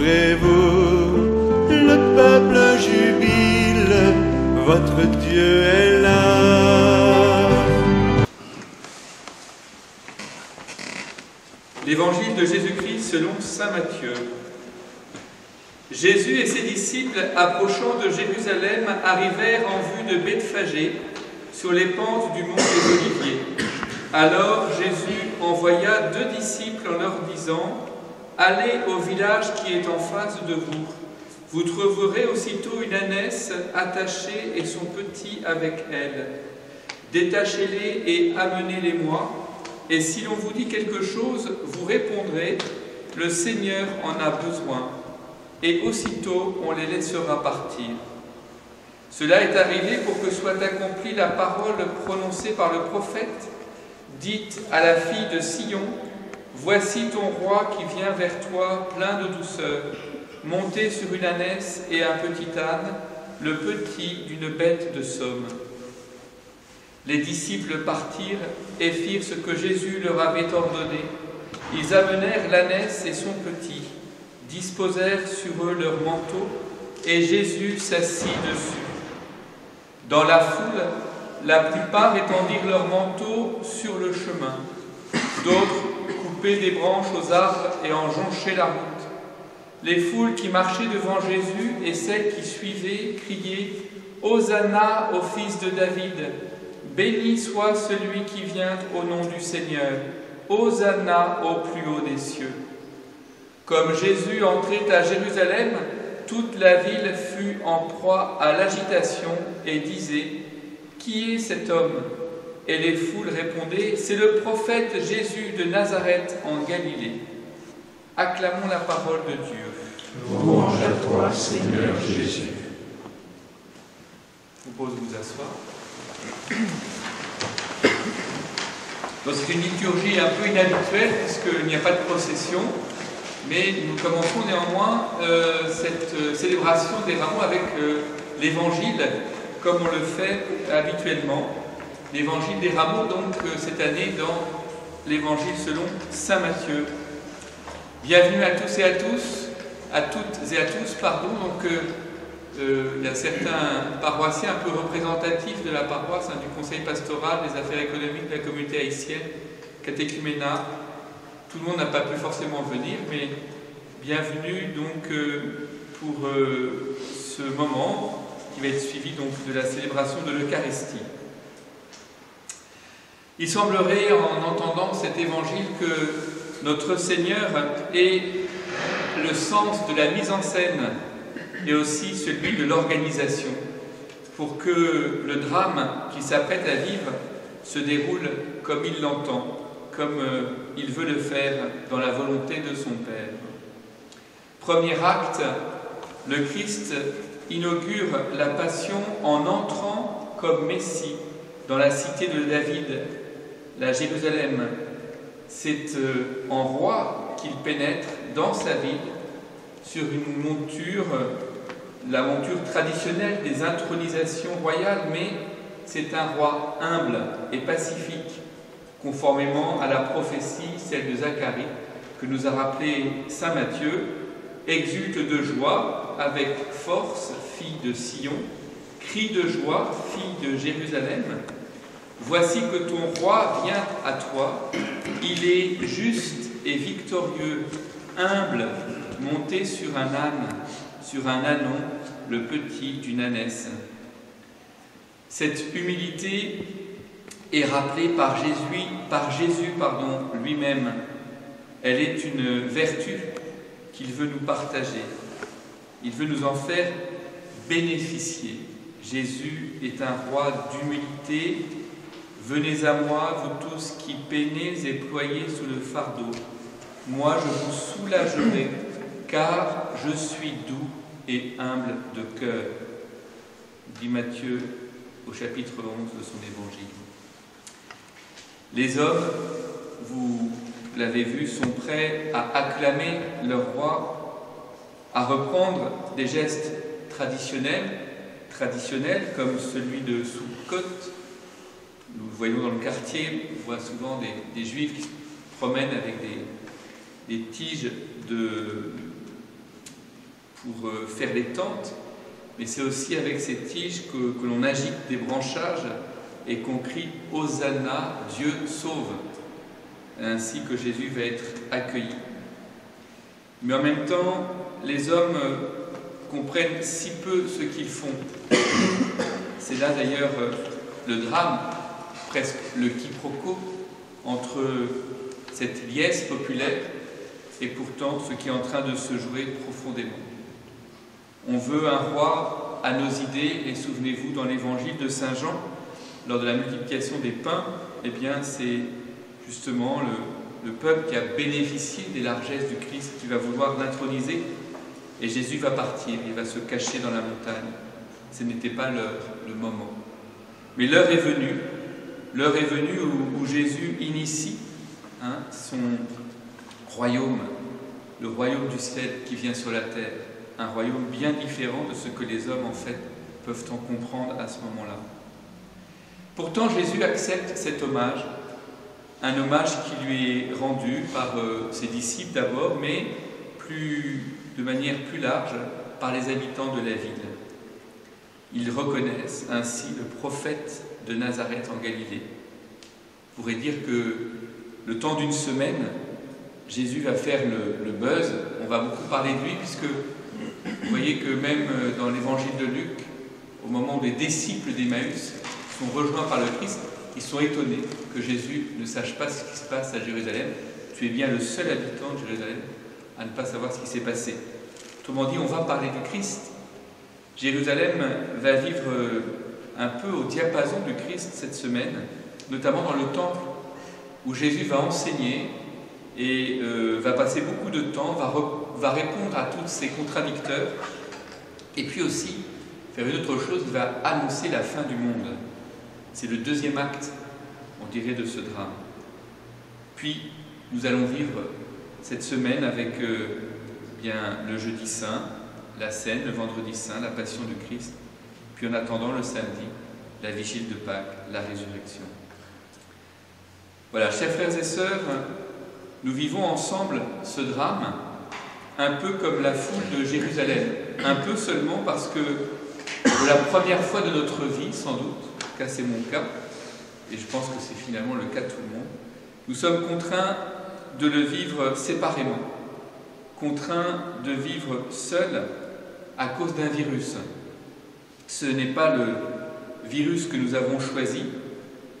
Ouvrez-vous, le peuple jubile, votre Dieu est là. L'évangile de Jésus-Christ selon saint Matthieu. Jésus et ses disciples, approchant de Jérusalem, arrivèrent en vue de Bethphagée, sur les pentes du mont des Oliviers. Alors Jésus envoya 2 disciples en leur disant : « Allez au village qui est en face de vous. Vous trouverez aussitôt une ânesse attachée et son petit avec elle. Détachez-les et amenez-les-moi. Et si l'on vous dit quelque chose, vous répondrez : le Seigneur en a besoin. Et aussitôt on les laissera partir. » Cela est arrivé pour que soit accomplie la parole prononcée par le prophète, dite à la fille de Sion : « Voici ton roi qui vient vers toi plein de douceur, monté sur une ânesse et un petit âne, le petit d'une bête de somme. » Les disciples partirent et firent ce que Jésus leur avait ordonné. Ils amenèrent l'ânesse et son petit, disposèrent sur eux leurs manteaux, et Jésus s'assit dessus. Dans la foule, la plupart étendirent leurs manteaux sur le chemin. D'autres coupaient des branches aux arbres et en jonchaient la route. Les foules qui marchaient devant Jésus et celles qui suivaient criaient : « Hosanna au fils de David ! Béni soit celui qui vient au nom du Seigneur. Hosanna au plus haut des cieux. » Comme Jésus entrait à Jérusalem, toute la ville fut en proie à l'agitation et disait : « Qui est cet homme ?» Et les foules répondaient : « C'est le prophète Jésus de Nazareth en Galilée. » Acclamons la parole de Dieu. Louange à toi, Seigneur Jésus. Je vous propose de vous asseoir. Donc c'est une liturgie un peu inhabituelle puisqu'il n'y a pas de procession, mais nous commençons néanmoins cette célébration des rameaux avec l'évangile comme on le fait habituellement. L'évangile des rameaux, donc cette année dans l'évangile selon saint Matthieu. Bienvenue à tous et à tous, à toutes et à tous, pardon. Donc il y a certains paroissiens un peu représentatifs de la paroisse, du conseil pastoral, des affaires économiques de la communauté haïtienne, catéchuménat. Tout le monde n'a pas pu forcément venir, mais bienvenue donc pour ce moment qui va être suivi donc de la célébration de l'Eucharistie. Il semblerait, en entendant cet évangile, que notre Seigneur ait le sens de la mise en scène et aussi celui de l'organisation, pour que le drame qu'il s'apprête à vivre se déroule comme il l'entend, comme il veut le faire dans la volonté de son Père. Premier acte, le Christ inaugure la Passion en entrant comme Messie dans la cité de David, la Jérusalem. C'est en roi qu'il pénètre dans sa ville sur une monture, la monture traditionnelle des intronisations royales, mais c'est un roi humble et pacifique, conformément à la prophétie, celle de Zacharie, que nous a rappelé saint Matthieu. Exulte de joie avec force, fille de Sion, crie de joie, fille de Jérusalem. Voici que ton roi vient à toi, il est juste et victorieux, humble, monté sur un ânon, le petit d'une ânesse. Cette humilité est rappelée par Jésus lui-même. Elle est une vertu qu'il veut nous partager. Il veut nous en faire bénéficier. Jésus est un roi d'humilité. Venez à moi, vous tous qui peinez et ployez sous le fardeau. Moi, je vous soulagerai, car je suis doux et humble de cœur. Dit Matthieu au chapitre 11 de son évangile. Les hommes, vous l'avez vu, sont prêts à acclamer leur roi, à reprendre des gestes traditionnels comme celui de Soukhot. Nous le voyons dans le quartier, on voit souvent des juifs qui se promènent avec des tiges pour faire les tentes, mais c'est aussi avec ces tiges que l'on agite des branchages et qu'on crie « Hosanna, Dieu sauve », ainsi que Jésus va être accueilli. Mais en même temps, les hommes comprennent si peu ce qu'ils font. C'est là d'ailleurs le drame, presque le quiproquo, entre cette liesse populaire et pourtant ce qui est en train de se jouer profondément. On veut un roi à nos idées, et souvenez-vous, dans l'évangile de Saint Jean, lors de la multiplication des pains, eh bien c'est justement le peuple qui a bénéficié des largesses du Christ qui va vouloir l'introniser, et Jésus va partir, il va se cacher dans la montagne. Ce n'était pas l'heure, le moment. Mais l'heure est venue où Jésus initie son royaume, le royaume du ciel qui vient sur la terre, un royaume bien différent de ce que les hommes en fait peuvent en comprendre à ce moment-là. Pourtant Jésus accepte cet hommage, un hommage qui lui est rendu par ses disciples d'abord, mais de manière plus large par les habitants de la ville. Ils reconnaissent ainsi le prophète de Nazareth en Galilée. On pourrait dire que le temps d'une semaine, Jésus va faire le buzz, on va beaucoup parler de lui, puisque vous voyez que même dans l'évangile de Luc, au moment où les disciples d'Emmaüs sont rejoints par le Christ, ils sont étonnés que Jésus ne sache pas ce qui se passe à Jérusalem. Tu es bien le seul habitant de Jérusalem à ne pas savoir ce qui s'est passé. Autrement dit, on va parler du Christ. Jérusalem va vivre un peu au diapason du Christ cette semaine, notamment dans le temple, où Jésus va enseigner et va passer beaucoup de temps, va répondre à tous ses contradicteurs, et puis aussi faire une autre chose, il va annoncer la fin du monde. C'est le deuxième acte, on dirait, de ce drame. Puis, nous allons vivre cette semaine avec le jeudi saint, la scène, le vendredi saint, la passion du Christ, puis en attendant le samedi, la vigile de Pâques, la résurrection. Voilà, chers frères et sœurs, nous vivons ensemble ce drame, un peu comme la foule de Jérusalem, un peu seulement parce que pour la première fois de notre vie, sans doute, en tout cas c'est mon cas, et je pense que c'est finalement le cas de tout le monde, nous sommes contraints de le vivre séparément, contraints de vivre seuls à cause d'un virus. Ce n'est pas le virus que nous avons choisi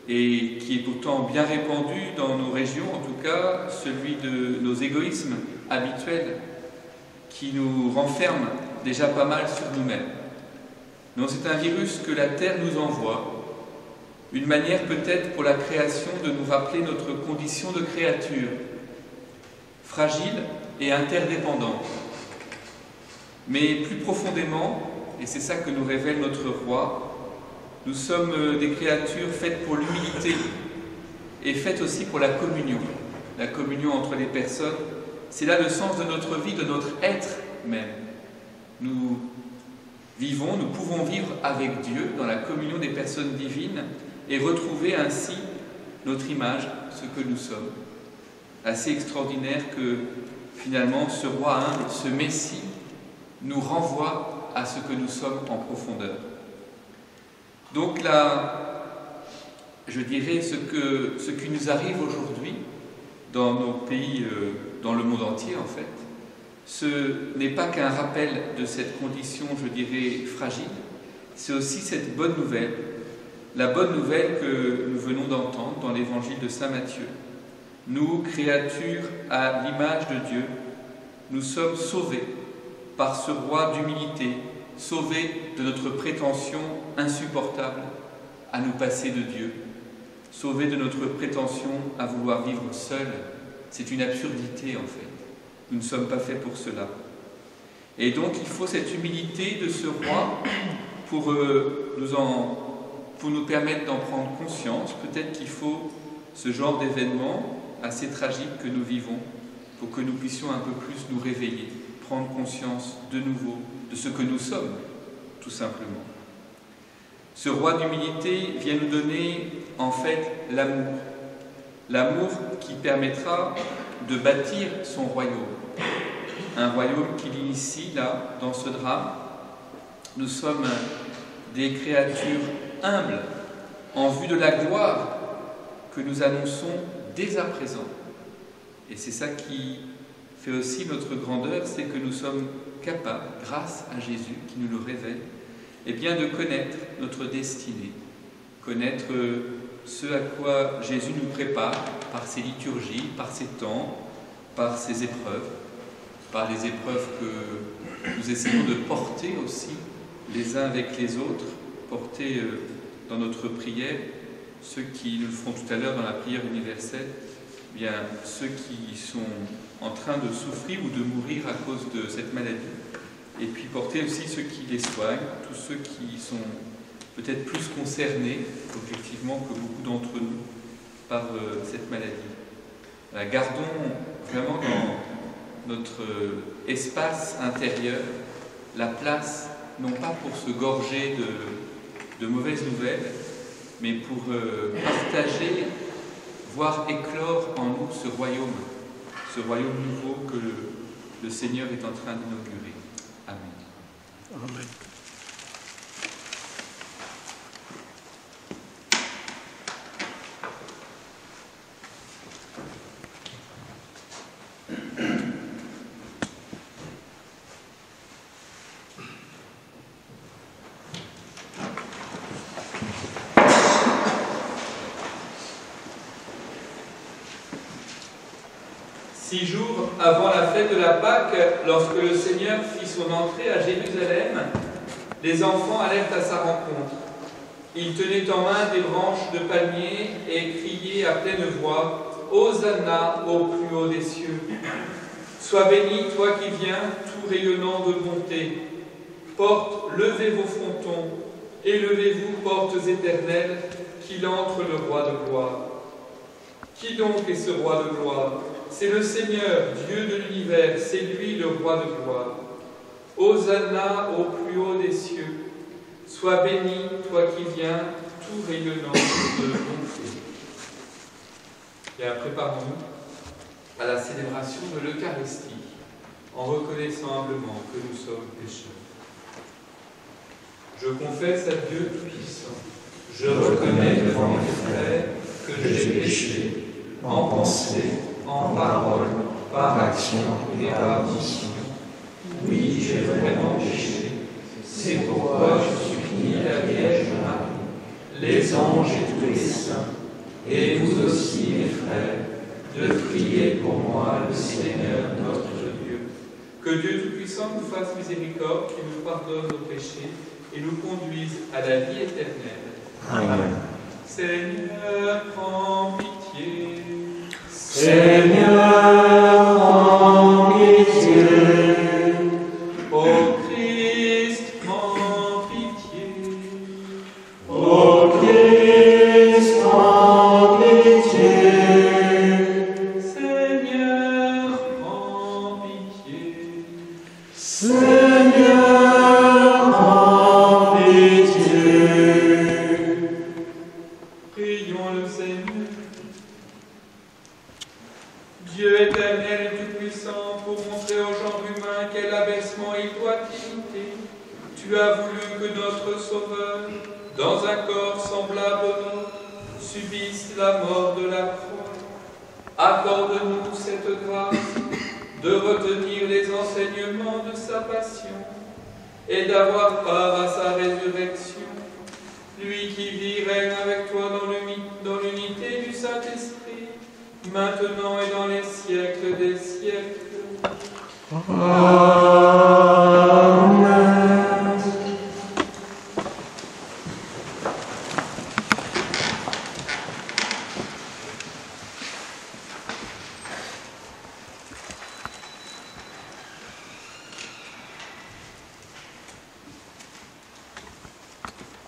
et qui est pourtant bien répandu dans nos régions, en tout cas celui de nos égoïsmes habituels qui nous renferment déjà pas mal sur nous-mêmes. Non, c'est un virus que la Terre nous envoie, une manière peut-être pour la création de nous rappeler notre condition de créature, fragile et interdépendante. Mais plus profondément, et c'est ça que nous révèle notre roi, nous sommes des créatures faites pour l'humilité et faites aussi pour la communion entre les personnes. C'est là le sens de notre vie, de notre être même. Nous pouvons vivre avec Dieu dans la communion des personnes divines et retrouver ainsi notre image, ce que nous sommes. Assez extraordinaire que finalement ce roi humble, ce Messie, nous renvoie à ce que nous sommes en profondeur. Donc là, je dirais ce qui nous arrive aujourd'hui dans nos pays, dans le monde entier en fait, ce n'est pas qu'un rappel de cette condition, je dirais, fragile, c'est aussi cette bonne nouvelle, la bonne nouvelle que nous venons d'entendre dans l'évangile de Saint Matthieu. Nous, créatures à l'image de Dieu, nous sommes sauvés par ce roi d'humilité, sauvés de notre prétention insupportable à nous passer de Dieu, sauvés de notre prétention à vouloir vivre seul. C'est une absurdité en fait. Nous ne sommes pas faits pour cela. Et donc il faut cette humilité de ce roi pour nous permettre d'en prendre conscience. Peut-être qu'il faut ce genre d'événement assez tragique que nous vivons pour que nous puissions un peu plus nous réveiller, prendre conscience de nouveau de ce que nous sommes, tout simplement. Ce roi d'humilité vient nous donner en fait l'amour. L'amour qui permettra de bâtir son royaume. un royaume qu'il initie là, dans ce drame. Nous sommes des créatures humbles en vue de la gloire que nous annonçons dès à présent. Et c'est ça qui fait aussi notre grandeur, c'est que nous sommes capables, grâce à Jésus qui nous le révèle, eh bien de connaître notre destinée, connaître ce à quoi Jésus nous prépare par ses liturgies, par ses temps, par ses épreuves, par les épreuves que nous essayons de porter aussi les uns avec les autres, porter dans notre prière, ceux qui nous le feront tout à l'heure dans la prière universelle, eh bien ceux qui sont en train de souffrir ou de mourir à cause de cette maladie, et puis porter aussi ceux qui les soignent, tous ceux qui sont peut-être plus concernés, objectivement, que beaucoup d'entre nous, par cette maladie. Gardons vraiment dans notre espace intérieur la place, non pas pour se gorger de mauvaises nouvelles, mais pour partager, voir éclore en nous ce royaume nouveau que le Seigneur est en train d'inaugurer. Amen. Amen. Six jours avant la fête de la Pâque, lorsque le Seigneur fit son entrée à Jérusalem, les enfants allèrent à sa rencontre. Ils tenaient en main des branches de palmier et criaient à pleine voix « Hosanna au plus haut des cieux ! Sois béni, toi qui viens, tout rayonnant de bonté. Porte, levez vos frontons, élevez-vous, portes éternelles, qu'il entre le roi de gloire. Qui donc est ce roi de gloire ? C'est le Seigneur, Dieu de l'univers, c'est lui le roi de gloire. Hosanna au plus haut des cieux. Sois béni, toi qui viens, tout rayonnant de bonté. Et préparons-nous à la célébration de l'Eucharistie, en reconnaissant humblement que nous sommes pécheurs. Je confesse à Dieu Tout-Puissant. Je reconnais devant mes frères que j'ai péché en pensée, en parole, par action et par omission. Oui, j'ai vraiment péché. C'est pourquoi je supplie la Vierge Marie, les anges et tous les saints, et vous aussi, mes frères, de prier pour moi le Seigneur notre Dieu. Que Dieu Tout-Puissant nous fasse miséricorde, qu'il nous pardonne nos péchés et nous conduise à la vie éternelle. Amen. Seigneur, prends pitié. Seigneur, prends pitié. Ô Christ, prends pitié. Ô Christ, prends pitié. Seigneur, prends pitié. Seigneur, prends pitié. Prions le Seigneur. Dieu éternel et tout-puissant, pour montrer au genre humain quel abaissement il doit imiter, tu as voulu que notre Sauveur, dans un corps semblable au nôtre, subisse la mort de la croix. Accorde-nous cette grâce de retenir les enseignements de sa passion et d'avoir part à sa résurrection, lui qui vit règne avec toi dans l'unité du Saint-Esprit, maintenant et dans les siècles des siècles. Amen.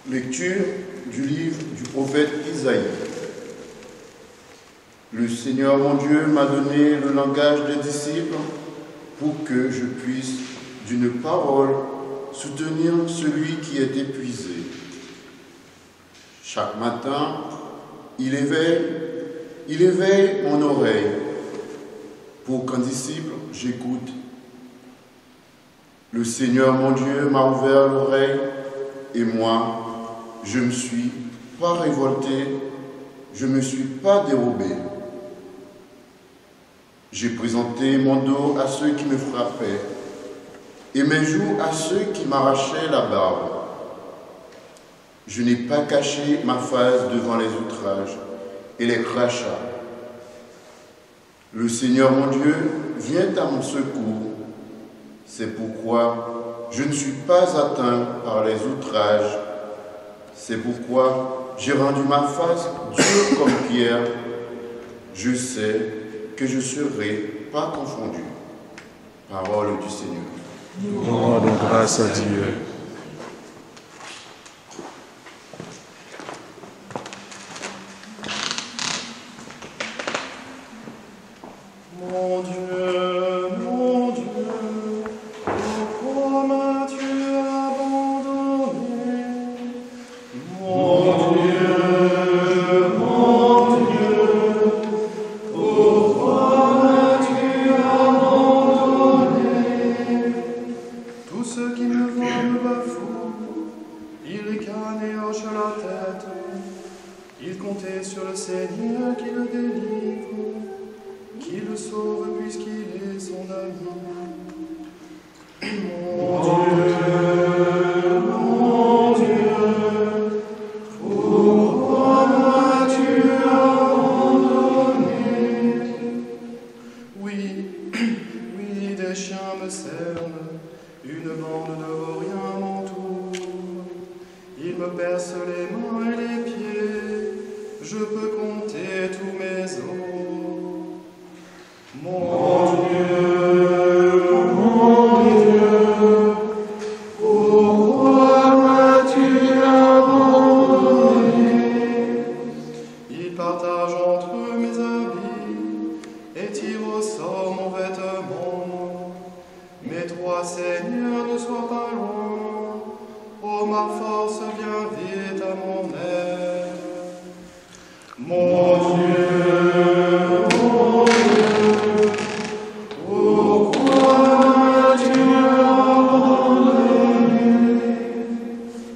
Lecture du livre du prophète Isaïe. Le Seigneur mon Dieu m'a donné le langage des disciples pour que je puisse, d'une parole, soutenir celui qui est épuisé. Chaque matin, il éveille mon oreille pour qu'un disciple j'écoute Le Seigneur mon Dieu m'a ouvert l'oreille, et moi, je ne me suis pas révolté, je ne me suis pas dérobé. J'ai présenté mon dos à ceux qui me frappaient, et mes joues à ceux qui m'arrachaient la barbe. Je n'ai pas caché ma face devant les outrages et les crachats. Le Seigneur mon Dieu vient à mon secours. C'est pourquoi je ne suis pas atteint par les outrages. C'est pourquoi j'ai rendu ma face dure comme pierre. Je sais que je ne serai pas confondu. Parole du Seigneur. Nous rendons grâce à Dieu. Mon Dieu, pourquoi m'as-tu abandonné? Mon Dieu, pourquoi m'as-tu abandonné? Tous ceux qui me voient me bafouent, ils ricanent et hochent la tête. Ils comptaient sur le Seigneur qui le délivre, qui le sauve puisqu'il est son ami. Mon Dieu, pourquoi m'as-tu abandonné? Oui, des chiens me cernent, une bande de vauriens m'entoure. Ils me percent les mains et les pieds, je peux compter tous mes os. Mon Dieu, pourquoi m'as-tu abandonné? Ils partagent entre eux mes habits et tirent au sort mon vêtement. Mais toi, Seigneur, ne sois pas loin. Oh, ma force, viens vite à mon aide. Mon Dieu, pourquoi m'as-tu abandonné?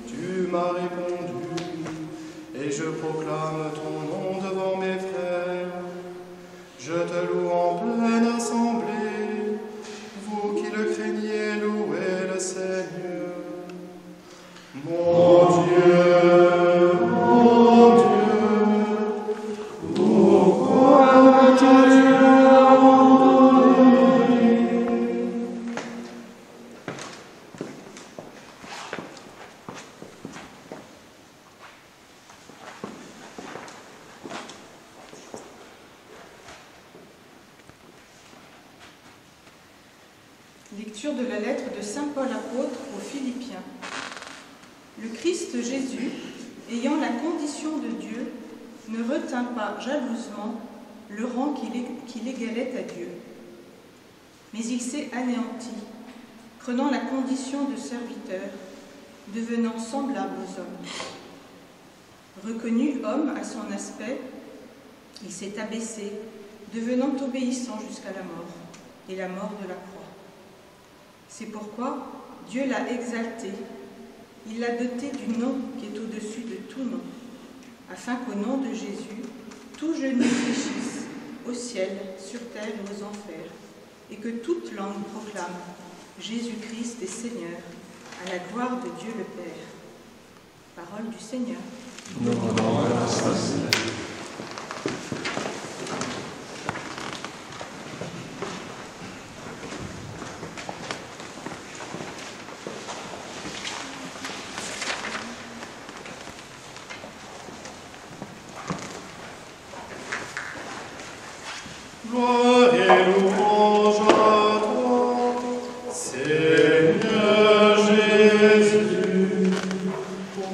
Tu m'as répondu, et je proclame ton nom devant mes frères. Je te loue en pleine assemblée, vous qui le craignez, louez le Seigneur. Mon Dieu, pourquoi m'as-tu abandonné? Lecture de la lettre de saint Paul apôtre aux Philippiens. Le Christ Jésus, ayant la condition de Dieu, ne retint pas jalousement le rang qu'il égalait à Dieu. Mais il s'est anéanti, prenant la condition de serviteur, devenant semblable aux hommes. Reconnu homme à son aspect, il s'est abaissé, devenant obéissant jusqu'à la mort, et la mort de la croix. C'est pourquoi Dieu l'a exalté, il l'a doté du nom qui est au-dessus de tout nom, afin qu'au nom de Jésus, tout genou fléchisse, au ciel, sur terre et aux enfers, et que toute langue proclame Jésus-Christ est Seigneur, à la gloire de Dieu le Père. Parole du Seigneur. Nous rendons grâce à Dieu. Gloire et louange à toi, Seigneur Jésus.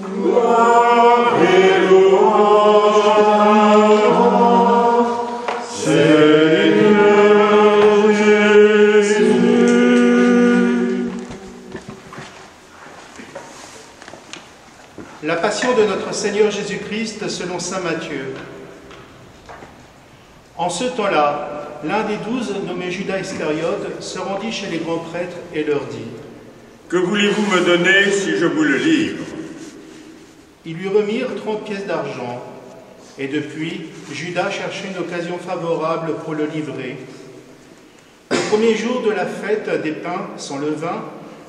Gloire et louange à toi, Seigneur Jésus. La passion de notre Seigneur Jésus-Christ selon saint Matthieu. En ce temps-là, l'un des 12, nommé Judas Iscariote, se rendit chez les grands prêtres et leur dit : Que voulez-vous me donner si je vous le livre? Ils lui remirent 30 pièces d'argent. Et depuis, Judas cherchait une occasion favorable pour le livrer. Le premier jour de la fête des pains sans levain,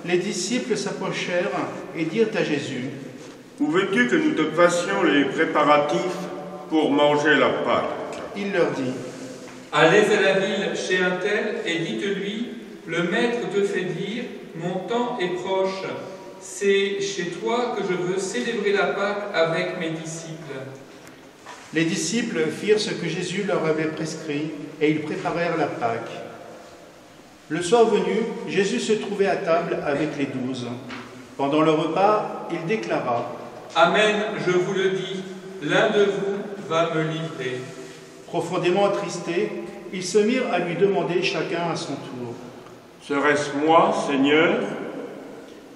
les disciples s'approchèrent et dirent à Jésus: Où veux-tu que nous te fassions les préparatifs pour manger la Pâque? Il leur dit: Allez à la ville chez un tel et dites-lui, le maître te fait dire, mon temps est proche, c'est chez toi que je veux célébrer la Pâque avec mes disciples. Les disciples firent ce que Jésus leur avait prescrit et ils préparèrent la Pâque. Le soir venu, Jésus se trouvait à table avec les 12. Pendant le repas, il déclara: Amen, je vous le dis, l'un de vous va me livrer. Profondément attristés, ils se mirent à lui demander chacun à son tour: Serait-ce moi, Seigneur?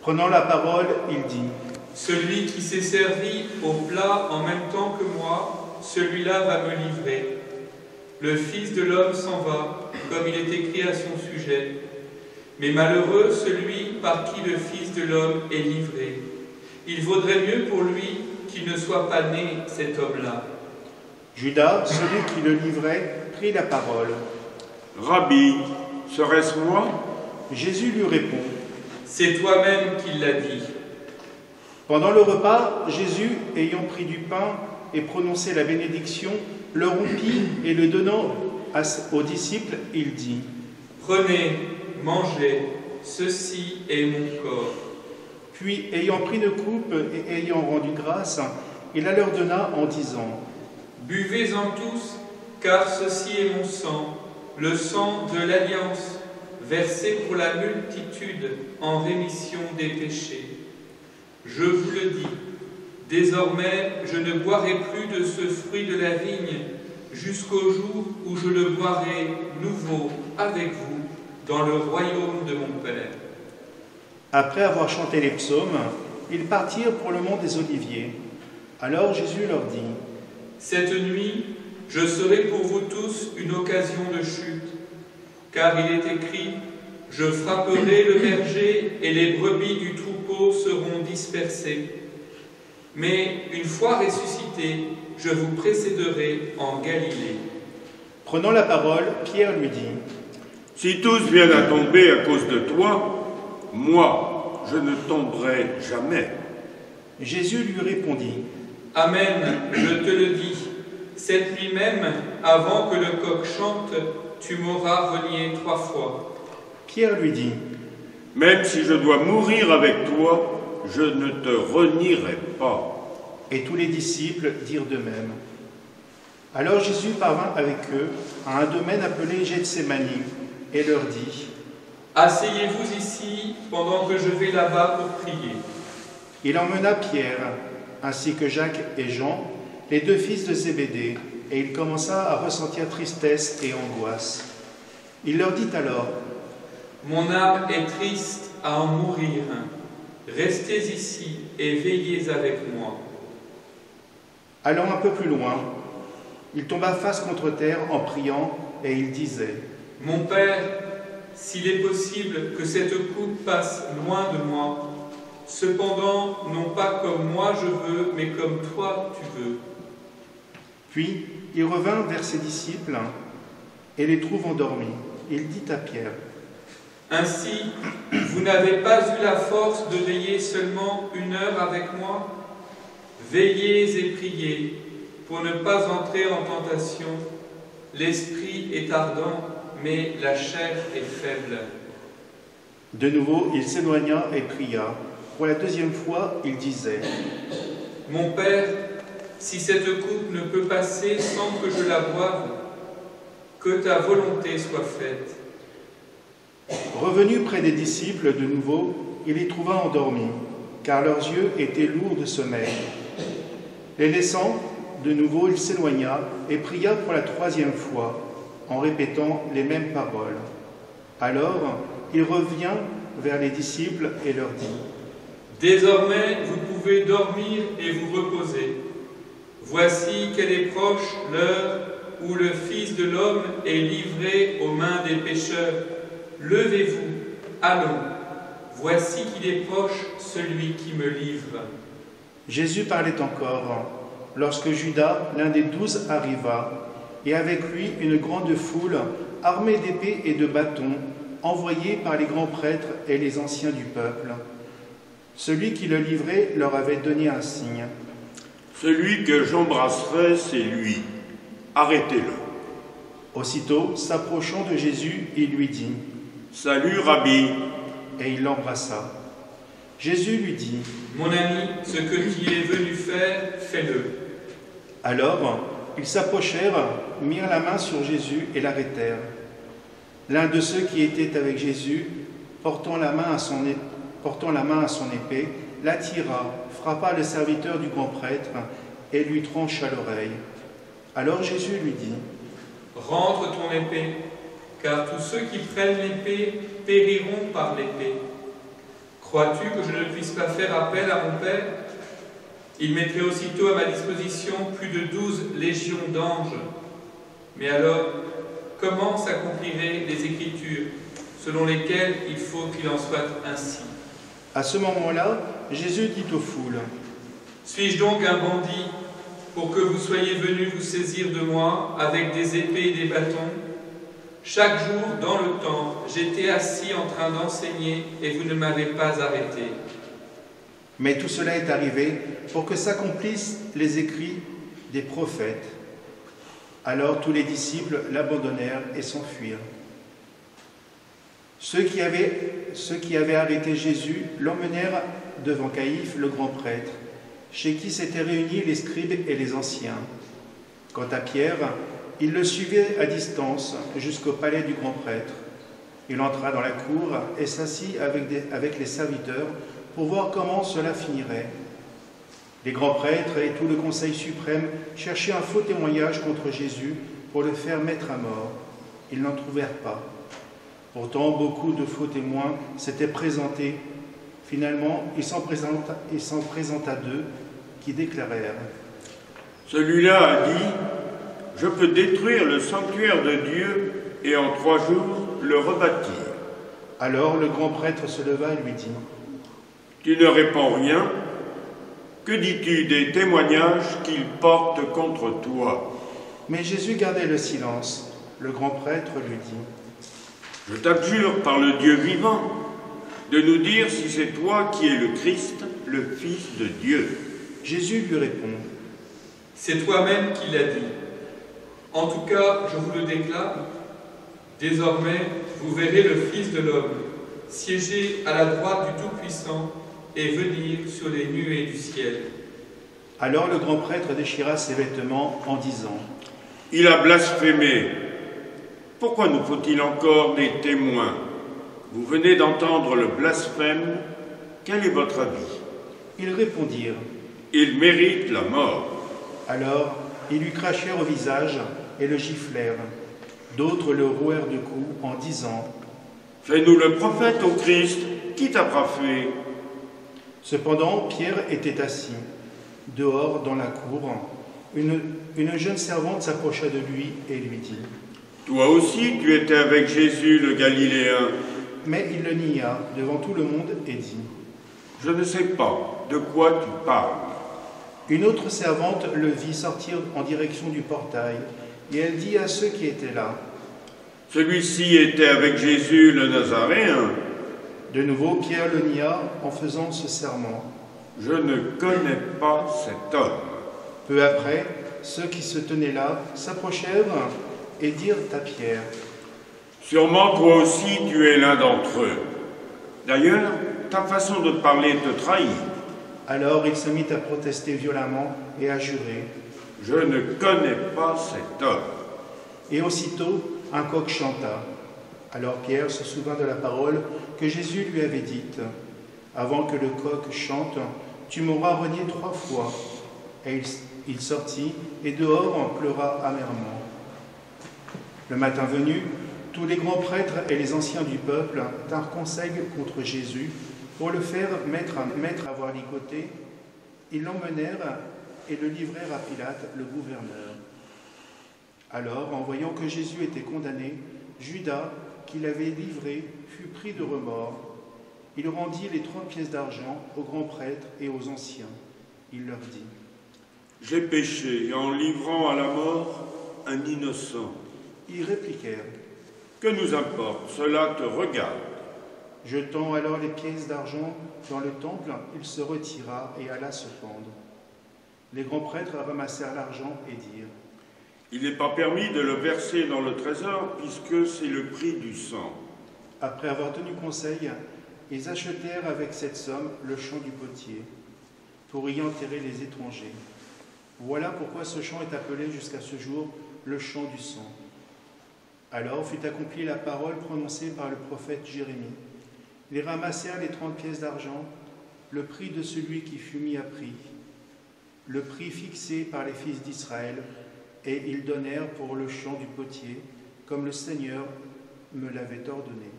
Prenant la parole, il dit: Celui qui s'est servi au plat en même temps que moi, celui-là va me livrer. Le Fils de l'homme s'en va, comme il est écrit à son sujet. Mais malheureux celui par qui le Fils de l'homme est livré. Il vaudrait mieux pour lui qu'il ne soit pas né, cet homme-là. Judas, celui qui le livrait, prit la parole. Rabbi, serait-ce moi? Jésus lui répond: C'est toi-même qui l'as dit. Pendant le repas, Jésus, ayant pris du pain et prononcé la bénédiction, le rompit et le donnant aux disciples, il dit: Prenez, mangez, ceci est mon corps. Puis, ayant pris une coupe et ayant rendu grâce, il la leur donna en disant: Buvez-en tous, car ceci est mon sang, le sang de l'Alliance, versé pour la multitude en rémission des péchés. Je vous le dis, désormais je ne boirai plus de ce fruit de la vigne, jusqu'au jour où je le boirai nouveau avec vous dans le royaume de mon Père. Après avoir chanté les psaumes, ils partirent pour le mont des Oliviers. Alors Jésus leur dit: Cette nuit, je serai pour vous tous une occasion de chute, car il est écrit: Je frapperai le berger et les brebis du troupeau seront dispersées. Mais une fois ressuscité, je vous précéderai en Galilée. Prenant la parole, Pierre lui dit: Si tous viennent à tomber à cause de toi, moi, je ne tomberai jamais. Jésus lui répondit: Amen, je te le dis, cette nuit même, avant que le coq chante, tu m'auras renié 3 fois. Pierre lui dit: Même si je dois mourir avec toi, je ne te renierai pas. Et tous les disciples dirent de même. Alors Jésus parvint avec eux à un domaine appelé Gethsémani et leur dit: Asseyez-vous ici pendant que je vais là-bas pour prier. Il emmena Pierre, ainsi que Jacques et Jean, les 2 fils de Zébédée, et il commença à ressentir tristesse et angoisse. Il leur dit alors: Mon âme est triste à en mourir. Restez ici et veillez avec moi. Allant un peu plus loin, il tomba face contre terre en priant, et il disait: Mon Père, s'il est possible que cette coupe passe loin de moi, cependant, non pas comme moi je veux, mais comme toi tu veux. Puis il revint vers ses disciples et les trouve endormis. Il dit à Pierre: Ainsi, vous n'avez pas eu la force de veiller seulement 1 heure avec moi? Veillez et priez pour ne pas entrer en tentation. L'esprit est ardent, mais la chair est faible. De nouveau, il s'éloigna et pria. Pour la 2e fois, il disait: Mon Père, si cette coupe ne peut passer sans que je la boive, que ta volonté soit faite. Revenu près des disciples de nouveau, il les trouva endormis, car leurs yeux étaient lourds de sommeil. Les laissant, de nouveau il s'éloigna et pria pour la 3e fois, en répétant les mêmes paroles. Alors il revient vers les disciples et leur dit: Désormais vous pouvez dormir et vous reposer. Voici qu'elle est proche l'heure où le Fils de l'homme est livré aux mains des pécheurs. Levez-vous, allons. voici qu'il est proche celui qui me livre. » Jésus parlait encore, lorsque Judas, l'un des 12, arriva, et avec lui une grande foule, armée d'épées et de bâtons, envoyés par les grands prêtres et les anciens du peuple. Celui qui le livrait leur avait donné un signe. « Celui que j'embrasserai, c'est lui. Arrêtez-le. » Aussitôt, s'approchant de Jésus, il lui dit « Salut, Rabbi !» Et il l'embrassa. Jésus lui dit « Mon ami, ce que tu es venu faire, fais-le. » Alors, ils s'approchèrent, mirent la main sur Jésus et l'arrêtèrent. L'un de ceux qui étaient avec Jésus, portant la main à son épée, l'attira, frappa le serviteur du grand prêtre et lui trancha l'oreille. Alors Jésus lui dit « Rentre ton épée, car tous ceux qui prennent l'épée périront par l'épée. Crois-tu que je ne puisse pas faire appel à mon Père? Il mettrait aussitôt à ma disposition plus de 12 légions d'anges. Mais alors, comment s'accompliraient les Écritures, selon lesquelles il faut qu'il en soit ainsi? » À ce moment-là, Jésus dit aux foules « Suis-je donc un bandit pour que vous soyez venus vous saisir de moi avec des épées et des bâtons? Chaque jour, dans le temple, j'étais assis en train d'enseigner et vous ne m'avez pas arrêté. » Mais tout cela est arrivé pour que s'accomplissent les écrits des prophètes. Alors tous les disciples l'abandonnèrent et s'enfuirent. Ceux qui avaient arrêté Jésus l'emmenèrent devant Caïphe, le grand prêtre, chez qui s'étaient réunis les scribes et les anciens. Quant à Pierre, il le suivait à distance jusqu'au palais du grand prêtre. Il entra dans la cour et s'assit avec les serviteurs pour voir comment cela finirait. Les grands prêtres et tout le conseil suprême cherchaient un faux témoignage contre Jésus pour le faire mettre à mort. Ils n'en trouvèrent pas. Pourtant, beaucoup de faux témoins s'étaient présentés. Finalement, il s'en présenta 2 qui déclarèrent « Celui-là a dit, je peux détruire le sanctuaire de Dieu et en 3 jours le rebâtir. » Alors le grand prêtre se leva et lui dit « Tu ne réponds rien? Que dis-tu des témoignages qu'il porte contre toi ?» Mais Jésus gardait le silence. Le grand prêtre lui dit « Je t'abjure par le Dieu vivant de nous dire si c'est toi qui es le Christ, le Fils de Dieu. » Jésus lui répond « C'est toi-même qui l'as dit. En tout cas, je vous le déclare, désormais, vous verrez le Fils de l'homme siéger à la droite du Tout-Puissant et venir sur les nuées du ciel. » Alors le grand prêtre déchira ses vêtements en disant « Il a blasphémé. Pourquoi nous faut-il encore des témoins? Vous venez d'entendre le blasphème. Quel est votre avis? » Ils répondirent « Il mérite la mort. » Alors ils lui crachèrent au visage et le giflèrent. D'autres le rouèrent de coups en disant « Fais-nous le prophète au Christ, qui t'a frappé ?» Cependant, Pierre était assis, dehors dans la cour. Une jeune servante s'approcha de lui et lui dit « Toi aussi, tu étais avec Jésus le Galiléen. » Mais il le nia devant tout le monde et dit « Je ne sais pas de quoi tu parles. » Une autre servante le vit sortir en direction du portail, et elle dit à ceux qui étaient là « Celui-ci était avec Jésus le Nazaréen. » De nouveau, Pierre le nia en faisant ce serment. « Je ne connais pas cet homme. » Peu après, ceux qui se tenaient là s'approchèrent et dirent à Pierre « Sûrement toi aussi tu es l'un d'entre eux. D'ailleurs, ta façon de parler te trahit. » Alors il se mit à protester violemment et à jurer « Je ne connais pas cet homme. » Et aussitôt, un coq chanta. Alors Pierre se souvint de la parole que Jésus lui avait dite « Avant que le coq chante, tu m'auras renié 3 fois. » Et il sortit et dehors en pleura amèrement. Le matin venu, tous les grands prêtres et les anciens du peuple tinrent conseil contre Jésus pour le faire mettre à voir ligoté. Ils l'emmenèrent et le livrèrent à Pilate, le gouverneur. Alors, en voyant que Jésus était condamné, Judas, qui l'avait livré, fut pris de remords. Il rendit les 30 pièces d'argent aux grands prêtres et aux anciens. Il leur dit : J'ai péché en livrant à la mort un innocent. Ils répliquèrent : Que nous importe, cela te regarde. Jetant alors les pièces d'argent dans le temple, il se retira et alla se pendre. Les grands prêtres ramassèrent l'argent et dirent : Il n'est pas permis de le verser dans le trésor, puisque c'est le prix du sang. Après avoir tenu conseil, ils achetèrent avec cette somme le champ du potier, pour y enterrer les étrangers. Voilà pourquoi ce champ est appelé jusqu'à ce jour le champ du sang. Alors fut accomplie la parole prononcée par le prophète Jérémie. Ils ramassèrent les 30 pièces d'argent, le prix de celui qui fut mis à prix, le prix fixé par les fils d'Israël, et ils donnèrent pour le champ du potier, comme le Seigneur me l'avait ordonné.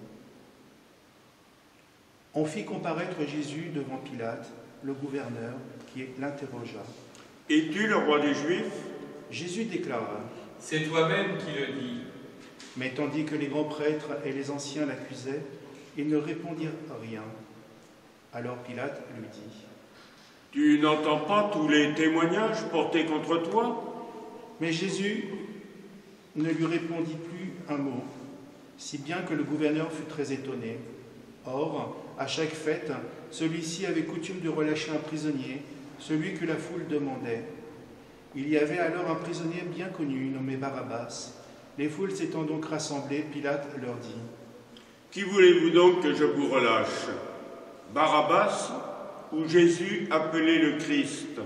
On fit comparaître Jésus devant Pilate, le gouverneur, qui l'interrogea. « Es-tu le roi des Juifs » Jésus déclara : « C'est toi-même qui le dis. » Mais tandis que les grands prêtres et les anciens l'accusaient, ils ne répondirent rien. Alors Pilate lui dit : « Tu n'entends pas tous les témoignages portés contre toi » Mais Jésus ne lui répondit plus un mot, si bien que le gouverneur fut très étonné. Or, à chaque fête, celui-ci avait coutume de relâcher un prisonnier, celui que la foule demandait. Il y avait alors un prisonnier bien connu, nommé Barabbas. Les foules s'étant donc rassemblées, Pilate leur dit : « Qui voulez-vous donc que je vous relâche ? Barabbas ou Jésus appelé le Christ ?»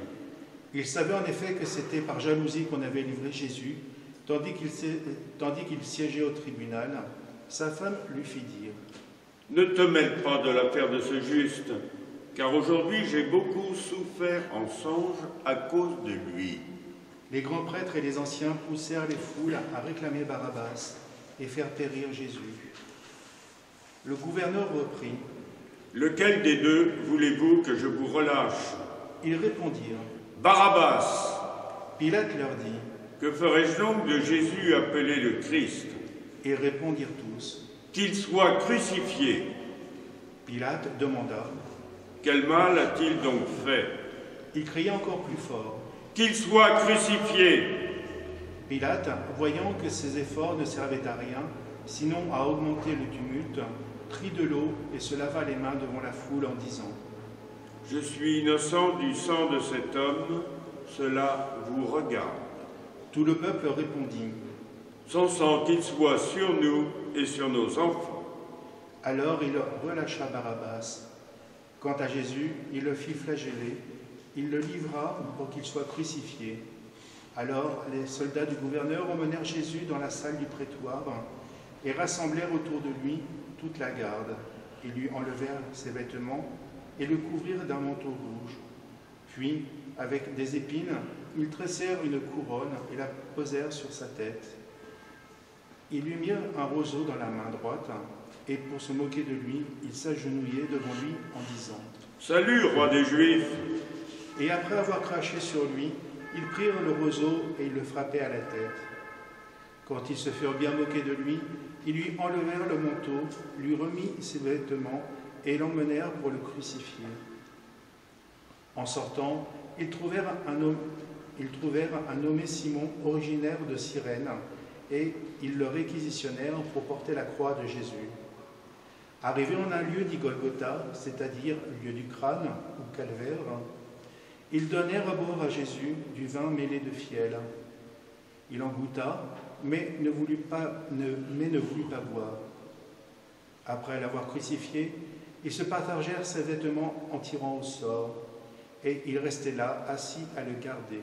Il savait en effet que c'était par jalousie qu'on avait livré Jésus, tandis qu'il siégeait au tribunal. Sa femme lui fit dire : « Ne te mêle pas de l'affaire de ce juste, car aujourd'hui j'ai beaucoup souffert en songe à cause de lui. » Les grands prêtres et les anciens poussèrent les foules à réclamer Barabbas et faire périr Jésus. Le gouverneur reprit : « Lequel des deux voulez-vous que je vous relâche ?» Ils répondirent : « Barabbas !» Pilate leur dit : « Que ferais-je donc de Jésus appelé le Christ ?» Ils répondirent tous : « Qu'il soit crucifié !» Pilate demanda : « Quel mal a-t-il donc fait ?» Il cria encore plus fort : « Qu'il soit crucifié !» Pilate, voyant que ses efforts ne servaient à rien, sinon à augmenter le tumulte, prit de l'eau et se lava les mains devant la foule en disant : « Je suis innocent du sang de cet homme, cela vous regarde. » Tout le peuple répondit : « Son sang qu'il soit sur nous et sur nos enfants. » Alors il relâcha Barabbas. Quant à Jésus, il le fit flageller, il le livra pour qu'il soit crucifié. Alors les soldats du gouverneur emmenèrent Jésus dans la salle du prétoire et rassemblèrent autour de lui toute la garde. Ils lui enlevèrent ses vêtements et le couvrirent d'un manteau rouge. Puis, avec des épines, ils tressèrent une couronne et la posèrent sur sa tête. Ils lui mirent un roseau dans la main droite, et pour se moquer de lui, ils s'agenouillaient devant lui en disant : « Salut, roi des Juifs !» Et après avoir craché sur lui, ils prirent le roseau et ils le frappaient à la tête. Quand ils se furent bien moqués de lui, ils lui enlevèrent le manteau, lui remit ses vêtements et l'emmenèrent pour le crucifier. En sortant, ils trouvèrent un nommé Simon, originaire de Cyrène, et ils le réquisitionnèrent pour porter la croix de Jésus. Arrivés en un lieu dit Golgotha, c'est-à-dire lieu du crâne ou calvaire, ils donnèrent à boire à Jésus du vin mêlé de fiel. Il en goûta, mais ne voulut pas boire. Après l'avoir crucifié, ils se partagèrent ses vêtements en tirant au sort, et il restait là, assis à le garder.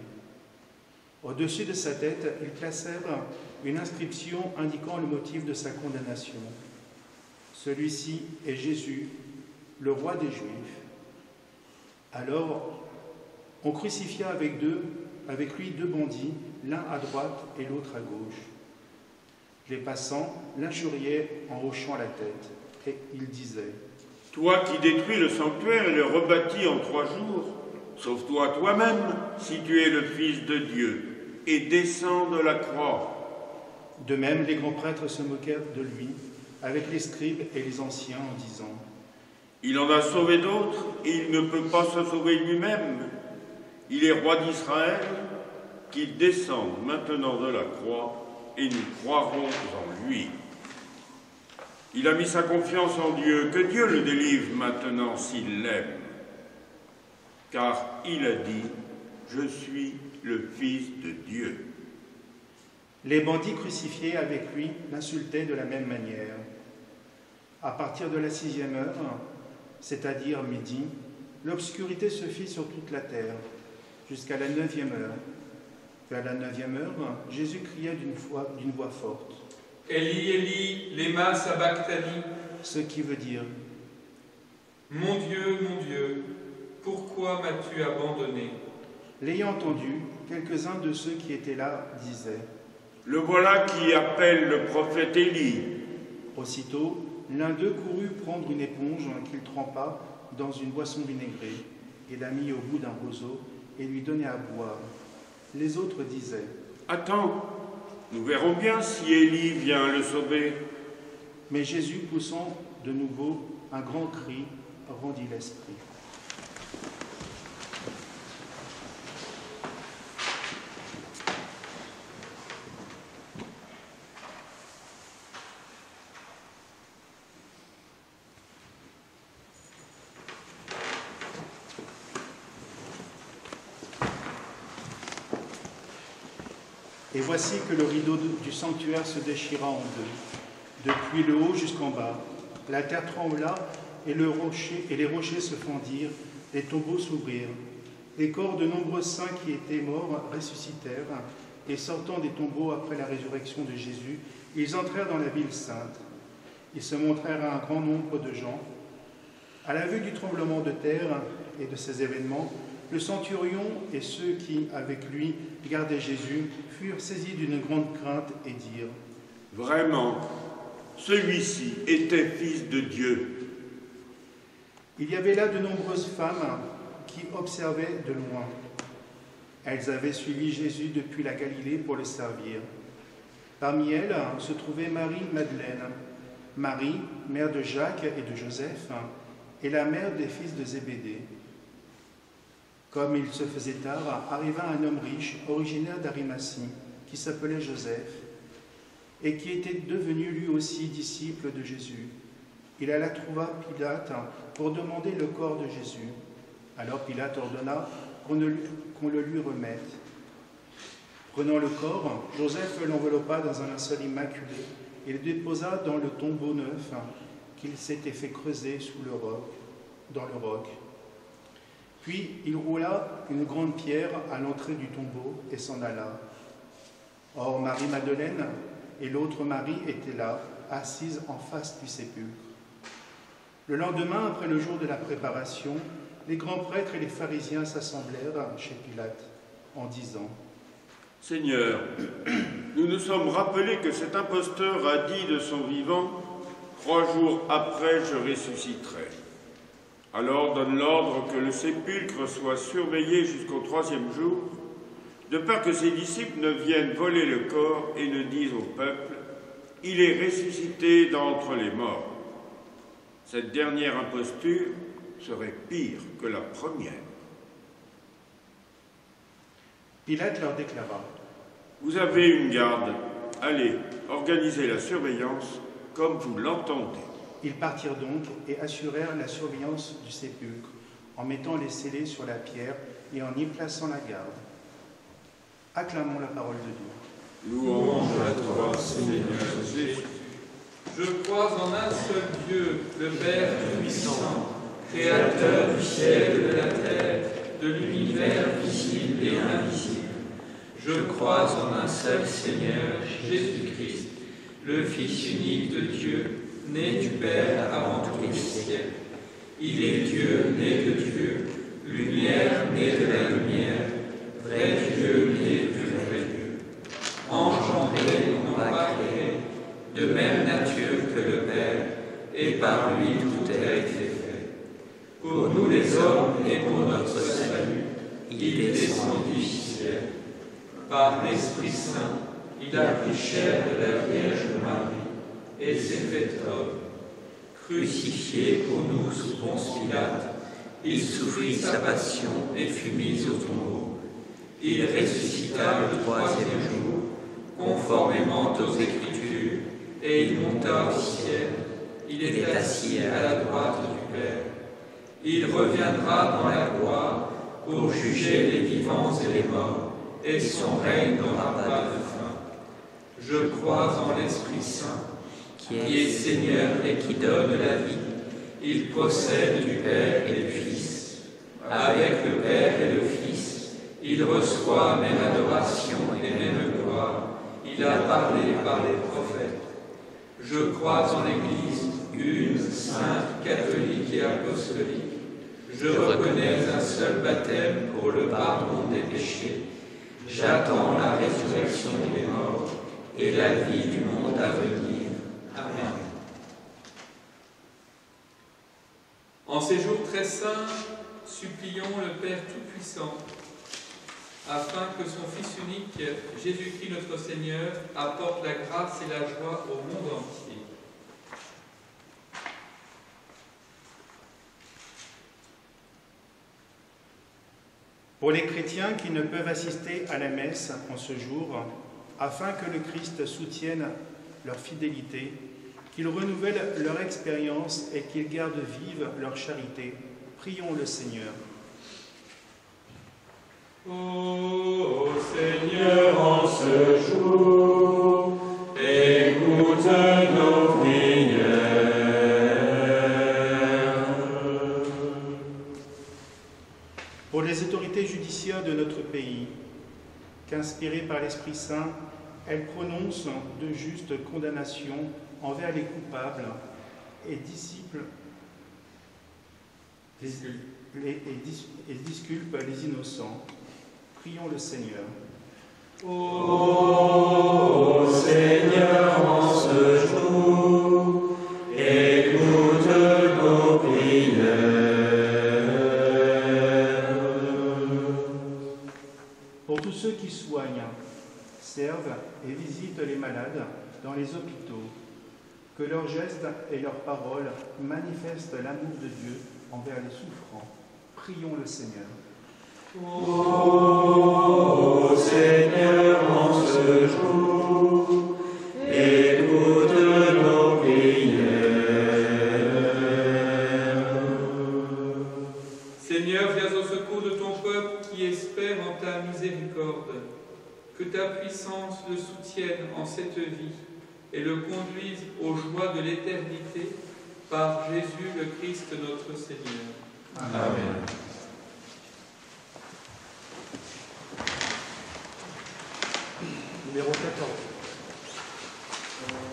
Au-dessus de sa tête, ils placèrent une inscription indiquant le motif de sa condamnation. Celui-ci est Jésus, le roi des Juifs. Alors, on crucifia avec lui deux bandits, l'un à droite et l'autre à gauche. Les passants l'injuriaient en hochant la tête, et ils disaient : « Toi qui détruis le sanctuaire et le rebâtis en 3 jours, sauve-toi toi-même si tu es le Fils de Dieu, et descends de la croix. » De même, les grands prêtres se moquèrent de lui, avec les scribes et les anciens, en disant : « Il en a sauvé d'autres et il ne peut pas se sauver lui-même. Il est roi d'Israël, qu'il descende maintenant de la croix et nous croirons en lui. Il a mis sa confiance en Dieu, que Dieu le délivre maintenant s'il l'aime. Car il a dit, je suis le Fils de Dieu. Les bandits crucifiés avec lui l'insultaient de la même manière. À partir de la 6e heure, c'est-à-dire midi, l'obscurité se fit sur toute la terre, jusqu'à la 9e heure. Vers la 9e heure, Jésus criait d'une voix forte. Eli, Eli, lema sabachthani. Ce qui veut dire, mon Dieu, pourquoi m'as-tu abandonné? L'ayant entendu, quelques-uns de ceux qui étaient là disaient, le voilà qui appelle le prophète Élie. Aussitôt, l'un d'eux courut prendre une éponge qu'il trempa dans une boisson vinaigrée et la mit au bout d'un roseau et lui donnait à boire. Les autres disaient, attends, nous verrons bien si Élie vient le sauver. Mais Jésus, poussant de nouveau un grand cri, rendit l'esprit. Et voici que le rideau du sanctuaire se déchira en deux, depuis le haut jusqu'en bas. La terre trembla et les rochers se fendirent, les tombeaux s'ouvrirent. Les corps de nombreux saints qui étaient morts ressuscitèrent, et sortant des tombeaux après la résurrection de Jésus, ils entrèrent dans la ville sainte. Ils se montrèrent à un grand nombre de gens. À la vue du tremblement de terre et de ces événements, le centurion et ceux qui, avec lui, gardaient Jésus, furent saisis d'une grande crainte et dirent, vraiment, celui-ci était fils de Dieu. Il y avait là de nombreuses femmes qui observaient de loin. Elles avaient suivi Jésus depuis la Galilée pour le servir. Parmi elles se trouvait Marie-Madeleine, Marie, mère de Jacques et de Joseph, et la mère des fils de Zébédée. Comme il se faisait tard, arriva un homme riche, originaire d'Arimathie, qui s'appelait Joseph, et qui était devenu lui aussi disciple de Jésus. Il alla trouver Pilate pour demander le corps de Jésus. Alors Pilate ordonna qu'on le lui remette. Prenant le corps, Joseph l'enveloppa dans un linceul immaculé et le déposa dans le tombeau neuf qu'il s'était fait creuser dans le roc. Puis il roula une grande pierre à l'entrée du tombeau et s'en alla. Or Marie-Madeleine et l'autre Marie étaient là, assises en face du sépulcre. Le lendemain, après le jour de la préparation, les grands prêtres et les pharisiens s'assemblèrent chez Pilate en disant, « Seigneur, nous nous sommes rappelés que cet imposteur a dit de son vivant, « 3 jours après, je ressusciterai. » Alors donne l'ordre que le sépulcre soit surveillé jusqu'au 3e jour, de peur que ses disciples ne viennent voler le corps et ne disent au peuple, « Il est ressuscité d'entre les morts. » Cette dernière imposture serait pire que la première. Pilate leur déclara, « Vous avez une garde, allez, organisez la surveillance comme vous l'entendez. » Ils partirent donc et assurèrent la surveillance du sépulcre, en mettant les scellés sur la pierre et en y plaçant la garde. Acclamons la parole de Dieu. Louange à toi, Seigneur Jésus. Je crois en un seul Dieu, le Père Tout-Puissant, Créateur du ciel et de la terre, de l'univers visible et invisible. Je crois en un seul Seigneur, Jésus-Christ, le Fils unique de Dieu, né du Père avant tous les siècles. Il est Dieu, né de Dieu, lumière, née de la lumière, vrai Dieu, né du vrai Dieu. Engendré, non pas créé, de même nature que le Père, et par lui tout a été fait. Pour nous les hommes et pour notre salut, il est descendu du ciel. Par l'Esprit Saint, il a pris chair de la Vierge Marie, et s'est fait homme. Crucifié pour nous sous Ponce Pilate, il souffrit sa passion et fut mis au tombeau. Il ressuscita le troisième jour, conformément aux Écritures, et il monta au ciel. Il est assis à la droite du Père. Il reviendra dans la gloire pour juger les vivants et les morts, et son règne n'aura pas de fin. Je crois en l'Esprit Saint, qui est Seigneur et qui donne la vie. Il procède du Père et du Fils. Avec le Père et le Fils, il reçoit même adoration et même gloire. Il a parlé par les prophètes. Je crois en l'Église, une, sainte, catholique et apostolique. Je reconnais un seul baptême pour le pardon des péchés. J'attends la résurrection des morts et la vie du monde à venir. Amen. En ces jours très saints, supplions le Père Tout-Puissant, afin que son Fils unique, Jésus-Christ notre Seigneur, apporte la grâce et la joie au monde entier. Pour les chrétiens qui ne peuvent assister à la messe en ce jour, afin que le Christ soutienne leur fidélité, qu'il renouvelle leur expérience et qu'il garde vive leur charité, prions le Seigneur. Ô Seigneur, en ce jour, écoute nos prières. Pour les autorités judiciaires de notre pays, qu'inspirées par l'Esprit Saint, elles prononcent de justes condamnations envers les coupables et disculpent les innocents. Prions le Seigneur. Ô Seigneur, en ce jour, écoute nos prières. Pour tous ceux qui soignent, servent et visitent les malades dans les hôpitaux, que leurs gestes et leurs paroles manifestent l'amour de Dieu envers les souffrants. Prions le Seigneur. Ô Seigneur, en ce jour, écoute nos prières. Seigneur, viens au secours de ton peuple qui espère en ta miséricorde. Que ta puissance le soutienne en cette vie et le conduise aux joies de l'éternité par Jésus le Christ notre Seigneur. Amen. Numéro 14. Amen.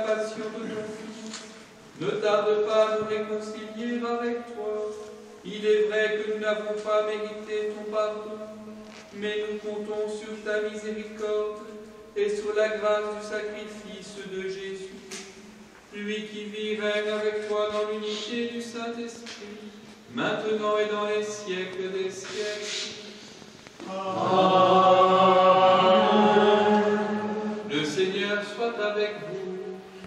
passion de ton Fils, ne tarde pas à nous réconcilier avec toi. Il est vrai que nous n'avons pas mérité ton pardon, mais nous comptons sur ta miséricorde et sur la grâce du sacrifice de Jésus, lui qui vit règne avec toi dans l'unité du Saint-Esprit, maintenant et dans les siècles des siècles. Amen. Le Seigneur soit avec vous.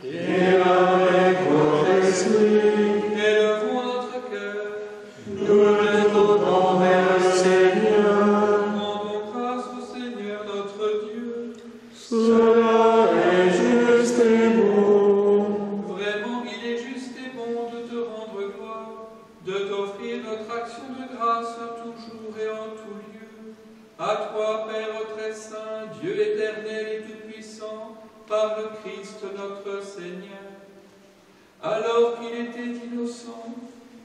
Et avec votre esprit. Élevons notre cœur. Nous le tournons vers le Seigneur. Rendons grâce au Seigneur notre Dieu. Cela est juste et bon. Vraiment, il est juste et bon de te rendre gloire, de t'offrir notre action de grâce toujours et en tout lieu. À toi, Père très saint, Dieu éternel et tout-puissant, par le Christ notre Seigneur. Alors qu'il était innocent,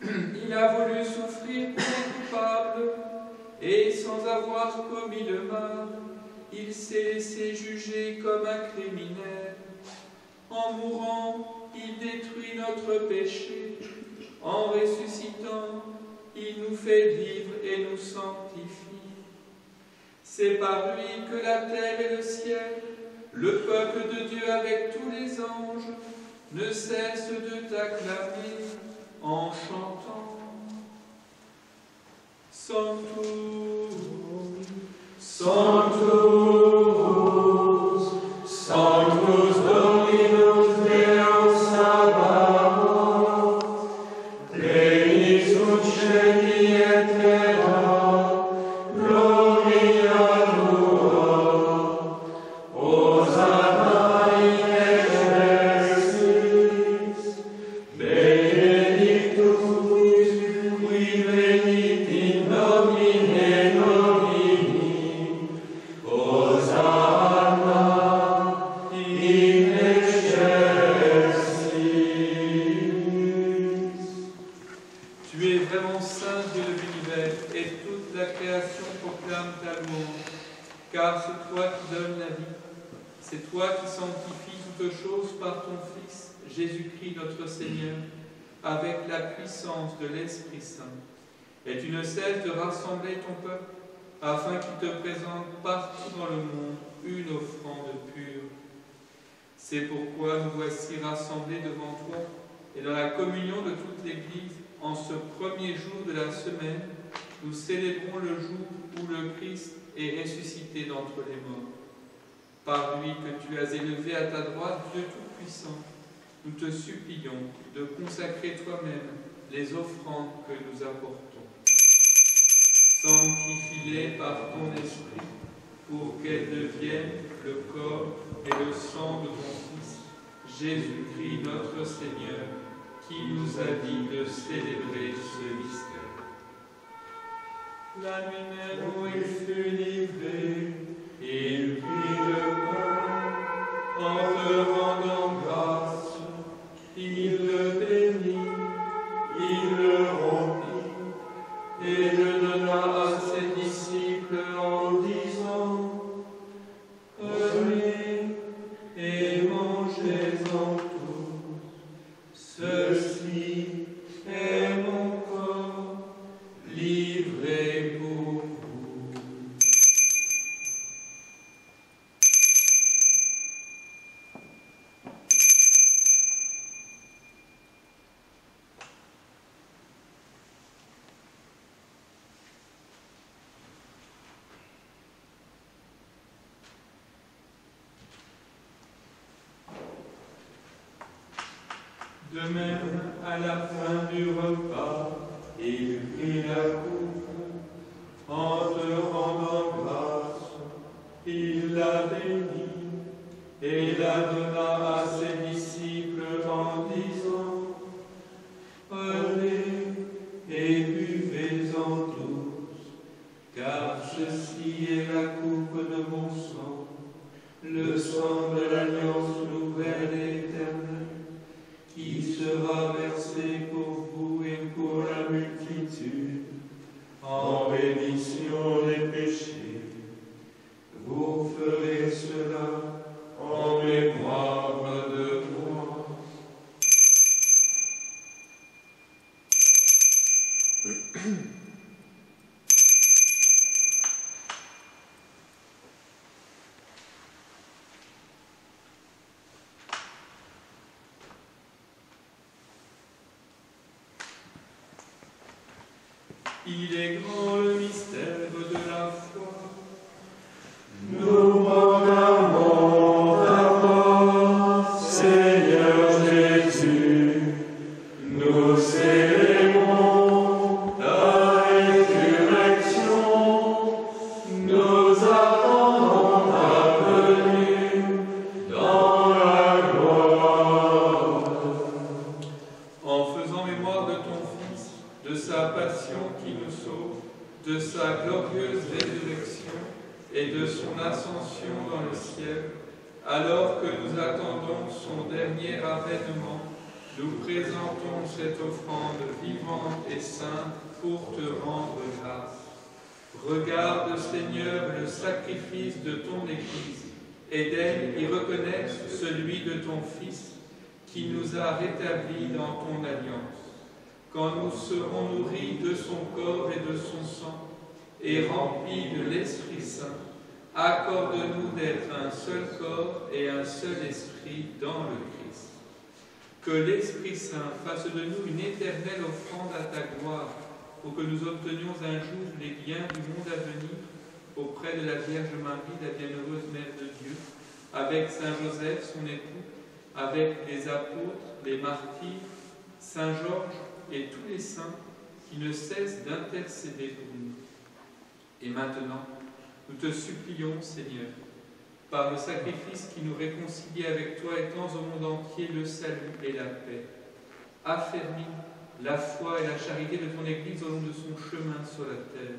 il a voulu souffrir pour les coupables, et sans avoir commis le mal, il s'est laissé juger comme un criminel. En mourant, il détruit notre péché. En ressuscitant, il nous fait vivre et nous sanctifie. C'est par lui que la terre et le ciel, le peuple de Dieu avec tous les anges, ne cessent de t'acclamer en chantant. Sanctus, Sanctus, Sanctus Dominus Deus Sabaoth, Pleni sunt celi et terra, gloria tua, Hosanna in excelsis, benedictus qui venit in nomine Domini, Hosanna in excelsis. tu es vraiment saint Dieu de l'univers, et toute la création proclame ta louange, car c'est toi qui donnes la vie, c'est toi qui sanctifies toutes choses par ton Fils, Jésus-Christ notre Seigneur, avec la puissance de l'Esprit Saint. Et tu ne cesses de rassembler ton peuple, afin qu'il te présente partout dans le monde une offrande pure. C'est pourquoi nous voici rassemblés devant toi, et dans la communion de toute l'Église, en ce premier jour de la semaine, nous célébrons le jour où le Christ est ressuscité d'entre les morts. Par lui que tu as élevé à ta droite, Dieu Tout-Puissant, nous te supplions de consacrer toi-même les offrandes que nous apportons. Sanctifie-les par ton esprit, pour qu'elles deviennent le corps et le sang de ton Fils, Jésus-Christ notre Seigneur, qui nous a dit de célébrer ce mystère. La nuit même où il fut livré, il prit le pain, en te rendant grâce, il le bénit, il le rompit, et le donna à ses disciples en disant: Prenez et mangez-en tous, ceci est mon corps livré pour vous. De même, à la fin du repas, il prit la coupe, en te rendant grâce, il la bénit et la donna à ses disciples en disant: Prenez et buvez-en tous, car ceci est la coupe de mon sang, le sang de l'alliance nouvelle et éternelle, qui sera versé pour vous et pour la multitude, en rémission des péchés. Vous ferez cela en mémoire de moi. Il est grand le mystère de la foi. Nous proclamons ta mort, Seigneur Jésus. Nous célébrons ta résurrection. Nous attendons ta venue dans la gloire. En faisant mémoire de ton Fils, de sa passion qui nous sauve, de sa glorieuse résurrection et de son ascension dans le ciel, alors que nous attendons son dernier avènement, nous présentons cette offrande vivante et sainte pour te rendre grâce. Regarde, Seigneur, le sacrifice de ton Église et d'elle y reconnaisse celui de ton Fils qui nous a rétablis dans ton alliance. Quand nous serons nourris de son corps et de son sang, et remplis de l'Esprit Saint, accorde-nous d'être un seul corps et un seul esprit dans le Christ. Que l'Esprit Saint fasse de nous une éternelle offrande à ta gloire, pour que nous obtenions un jour les biens du monde à venir, auprès de la Vierge Marie, la bienheureuse Mère de Dieu, avec Saint Joseph, son époux, avec les apôtres, les martyrs, Saint Georges, et tous les saints qui ne cessent d'intercéder pour nous. Et maintenant, nous te supplions, Seigneur, par le sacrifice qui nous réconcilie avec toi, étends au monde entier le salut et la paix. Affermis la foi et la charité de ton Église au long de son chemin sur la terre.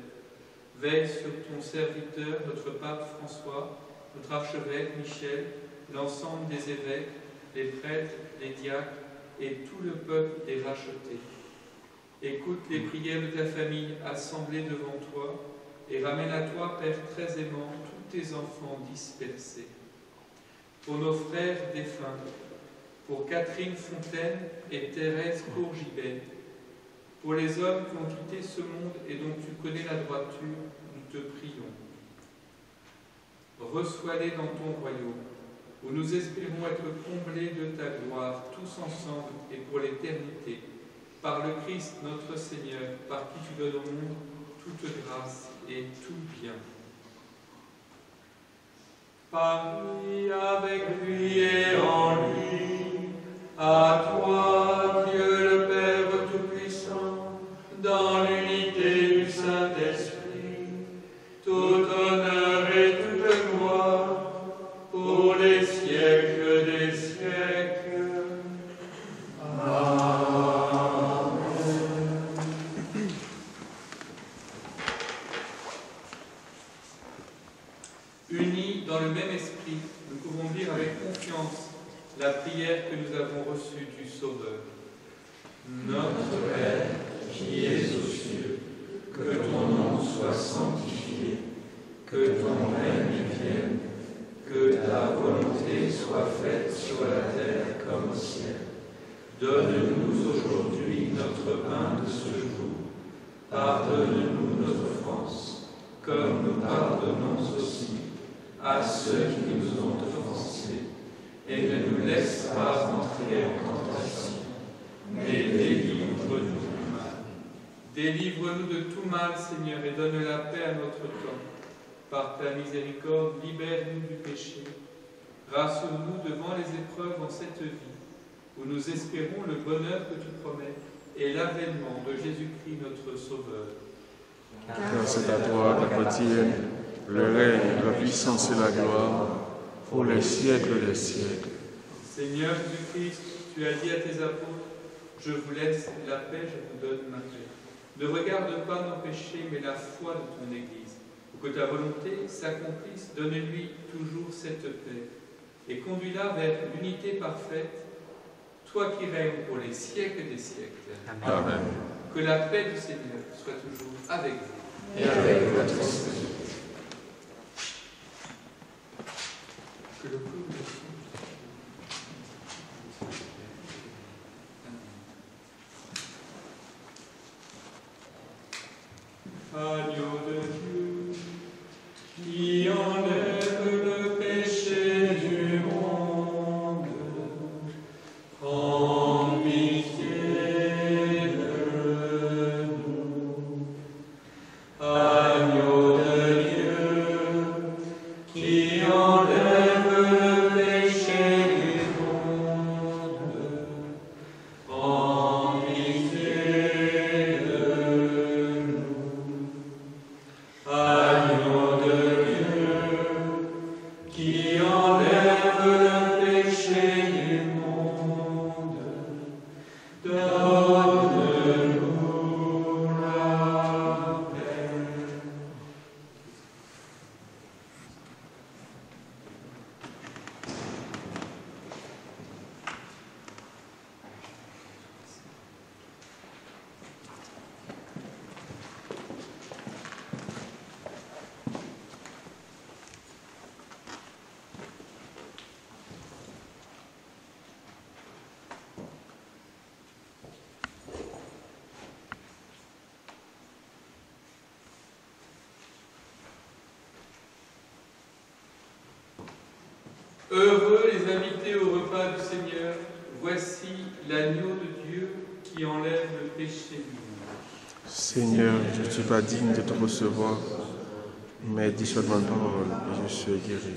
Veille sur ton serviteur, notre pape François, notre archevêque Michel, l'ensemble des évêques, les prêtres, les diacres et tout le peuple des rachetés. Écoute les prières de ta famille assemblée devant toi et ramène à toi, Père très aimant, tous tes enfants dispersés. Pour nos frères défunts, pour Catherine Fontaine et Thérèse Courgibet, pour les hommes qui ont quitté ce monde et dont tu connais la droiture, nous te prions. Reçois-les dans ton royaume, où nous espérons être comblés de ta gloire, tous ensemble et pour l'éternité. Par le Christ notre Seigneur, par qui tu donnes au monde toute grâce et tout bien. Par lui, avec lui et en lui, à toi, Dieu le Père Tout-Puissant, dans l'unité du Saint-Esprit, tout honneur et toute gloire, pour les siècles des siècles. Amen. Unis dans le même esprit, nous pouvons dire avec confiance la prière que nous avons reçue du Sauveur. Notre Père, qui es aux cieux, que ton nom soit sanctifié, que ton règne vienne, que ta volonté soit faite sur la terre comme au ciel. Donne-nous aujourd'hui notre pain de ce jour. Pardonne-nous nos offenses, comme nous pardonnons aussi à ceux qui nous ont offensés. Et ne nous laisse pas entrer en tentation, mais délivre-nous du mal. Délivre-nous de tout mal, Seigneur, et donne la paix à notre temps. Par ta miséricorde, libère-nous du péché. Rassure-nous devant les épreuves en cette vie, où nous espérons le bonheur que tu promets et l'avènement de Jésus-Christ, notre Sauveur. Car c'est à toi qu'appartiennent le règne, la puissance et la gloire, pour les siècles des siècles. Seigneur Jésus-Christ, tu as dit à tes apôtres, je vous laisse la paix, je vous donne ma paix. Ne regarde pas nos péchés, mais la foi de ton Église. Pour que ta volonté s'accomplisse, donne-lui toujours cette paix. Et conduis-la vers l'unité parfaite, toi qui règnes pour les siècles des siècles. Amen. Que la paix du Seigneur soit toujours avec vous. Et avec votre esprit. Que le couple Agneau de Dieu, qui enlève le péché du monde, prends pitié de nous. Agneau de Dieu, qui enlève le péché du monde, prends pitié de nous. Agneau de Dieu, qui enlève le péché du monde, donne-nous la paix. Heureux les invités au repas du Seigneur, voici l'agneau de Dieu qui enlève le péché du monde. Seigneur, je ne suis pas digne de te recevoir, mais dis seulement une parole et je serai guéri.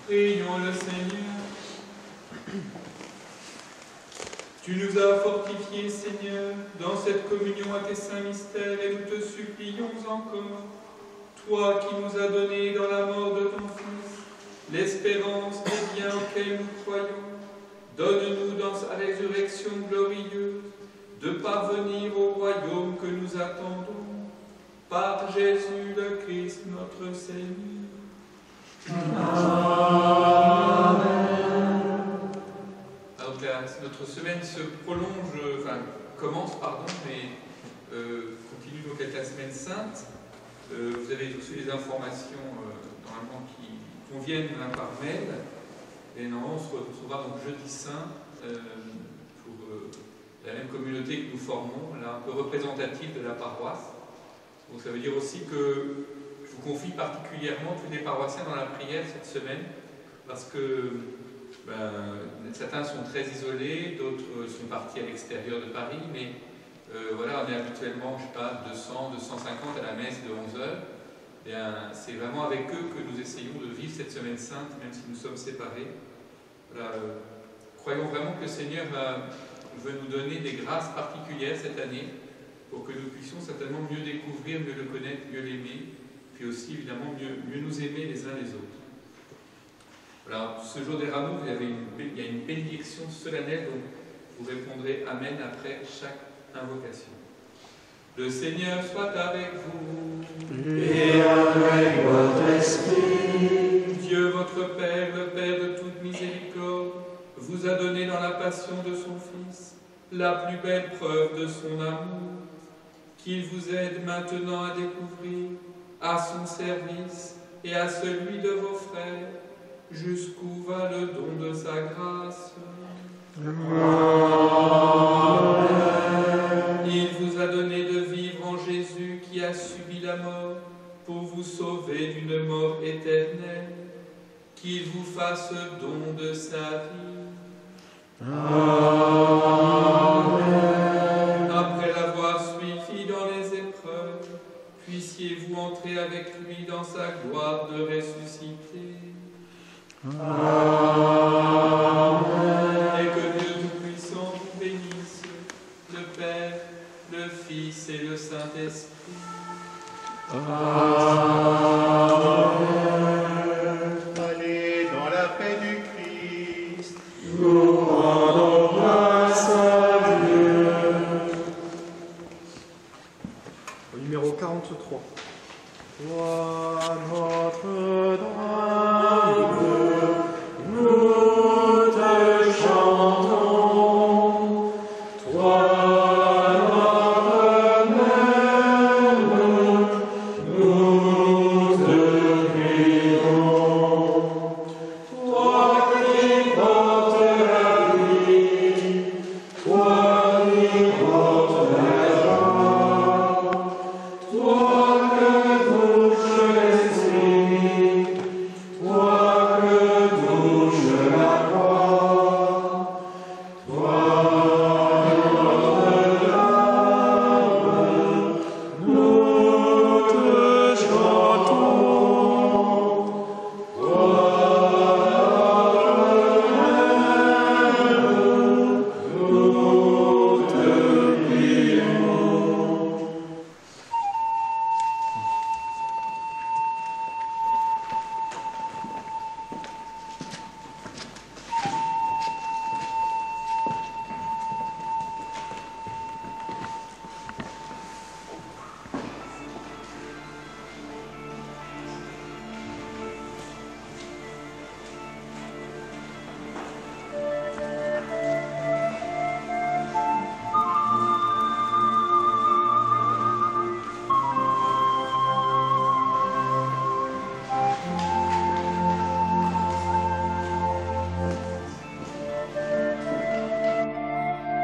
Prions le Seigneur. Tu nous as fortifiés, Seigneur, dans cette communion à tes saints mystères, et nous te supplions encore, toi qui nous as donné dans la mort de ton Fils l'espérance des biens auxquels nous croyons, donne-nous dans sa résurrection glorieuse de parvenir au royaume que nous attendons, par Jésus le Christ notre Seigneur. Amen. Alors notre semaine se prolonge, commence, mais continue donc avec la semaine sainte. Vous avez reçu les informations normalement qui conviennent par mail. Et normalement, on se retrouvera donc jeudi saint pour la même communauté que nous formons, là, un peu représentative de la paroisse. Donc ça veut dire aussi que je vous confie particulièrement tous les paroissiens dans la prière cette semaine, parce que certains sont très isolés, d'autres sont partis à l'extérieur de Paris, mais voilà, on est habituellement, je ne sais pas, 200, 250 à la messe de 11h. C'est vraiment avec eux que nous essayons de vivre cette semaine sainte, même si nous sommes séparés. Voilà, croyons vraiment que le Seigneur veut nous donner des grâces particulières cette année, pour que nous puissions certainement mieux découvrir, mieux le connaître, mieux l'aimer, puis aussi évidemment mieux nous aimer les uns les autres. Alors, ce jour des rameaux, il y a une bénédiction solennelle, donc vous répondrez Amen après chaque invocation. Le Seigneur soit avec vous. Et avec votre esprit. Dieu, votre Père, le Père de toute miséricorde, vous a donné dans la passion de son Fils la plus belle preuve de son amour, qu'il vous aide maintenant à découvrir à son service et à celui de vos frères, jusqu'où va le don de sa grâce. Amen. Il vous a donné de vivre en Jésus qui a subi la mort pour vous sauver d'une mort éternelle. Qu'il vous fasse don de sa vie. Amen. Après l'avoir suivi dans les épreuves, puissiez-vous entrer avec lui dans sa gloire de ressuscité. Amen. Et que Dieu Tout-Puissant vous bénisse, le Père, le Fils et le Saint-Esprit. Amen. Allez dans la paix du Christ. Nous rendons grâce à Dieu. Au numéro 43. Toi, notre